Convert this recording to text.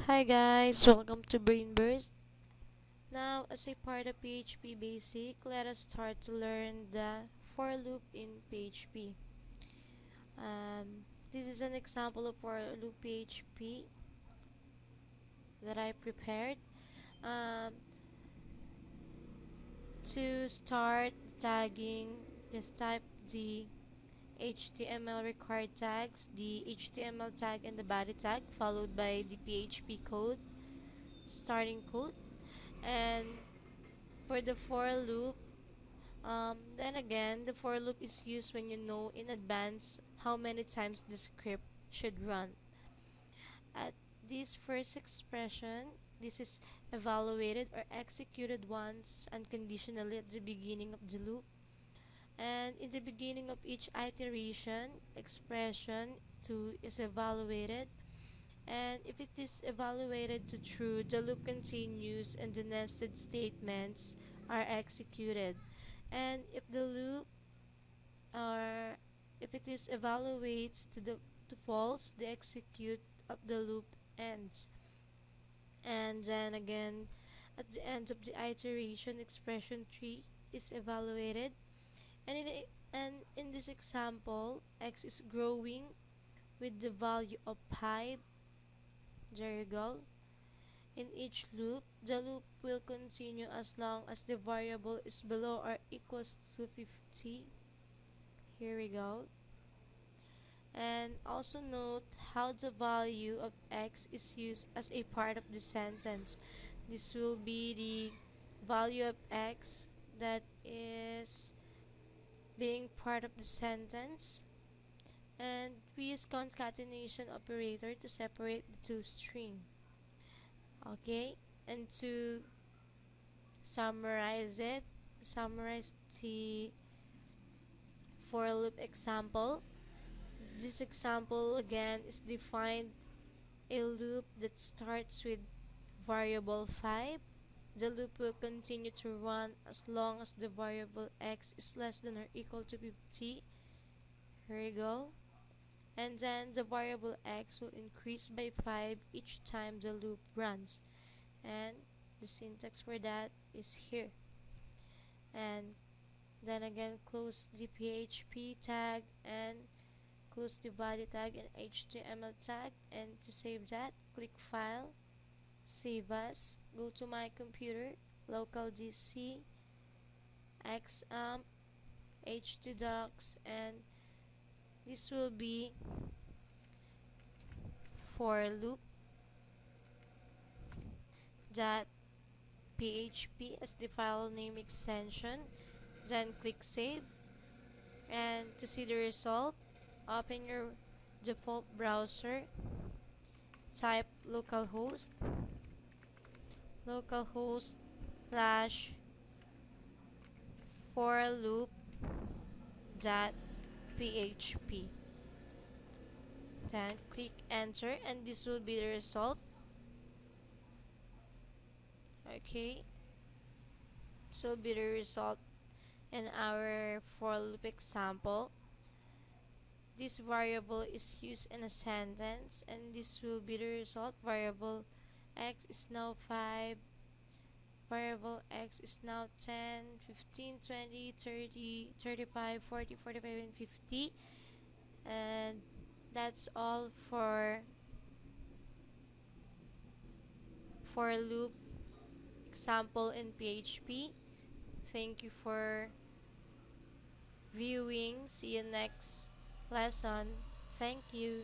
Hi guys, welcome to Brainburst. Now, as a part of PHP Basic, let us start to learn the for loop in PHP. This is an example of for loop PHP that I prepared. Um, to start tagging, just type the HTML required tags, the HTML tag and the body tag, followed by the PHP code, starting code, and for the for loop. Then again, the for loop is used when you know in advance how many times the script should run. At this first expression, this is evaluated or executed once unconditionally at the beginning of the loop. And in the beginning of each iteration, expression 2 is evaluated. And if it is evaluated to true, the loop continues and the nested statements are executed. And if the loop or if it is evaluates to false, the execute of the loop ends. And then again, at the end of the iteration, expression 3 is evaluated. And in this example, x is growing with the value of 5. There you go. In each loop, the loop will continue as long as the variable is below or equals to 50. Here we go. And also note how the value of x is used as a part of the sentence. This will be the value of x that is being part of the sentence. And we use concatenation operator to separate the two strings. Okay, and to summarize the for loop example. This example again is defined a loop that starts with variable 5. The loop will continue to run as long as the variable x is less than or equal to 50. Here we go. And then the variable x will increase by 5 each time the loop runs. And the syntax for that is here. And then again, close the PHP tag and close the body tag and HTML tag. And to save that, click File, Save As, go to my computer, local DC, XAMPP, htdocs, and this will be for loop dot php as the file name extension. Then click Save, and to see the result, open your default browser, type localhost slash for loop dot php, then click enter, and this will be the result. Okay, this will be the result in our for loop example. This variable is used in a sentence, and this will be the result. Variable x is now 5, variable x is now 10, 15, 20, 30, 35, 40, 45, and 50. And that's all for loop example in PHP. Thank you for viewing. See you next lesson. Thank you.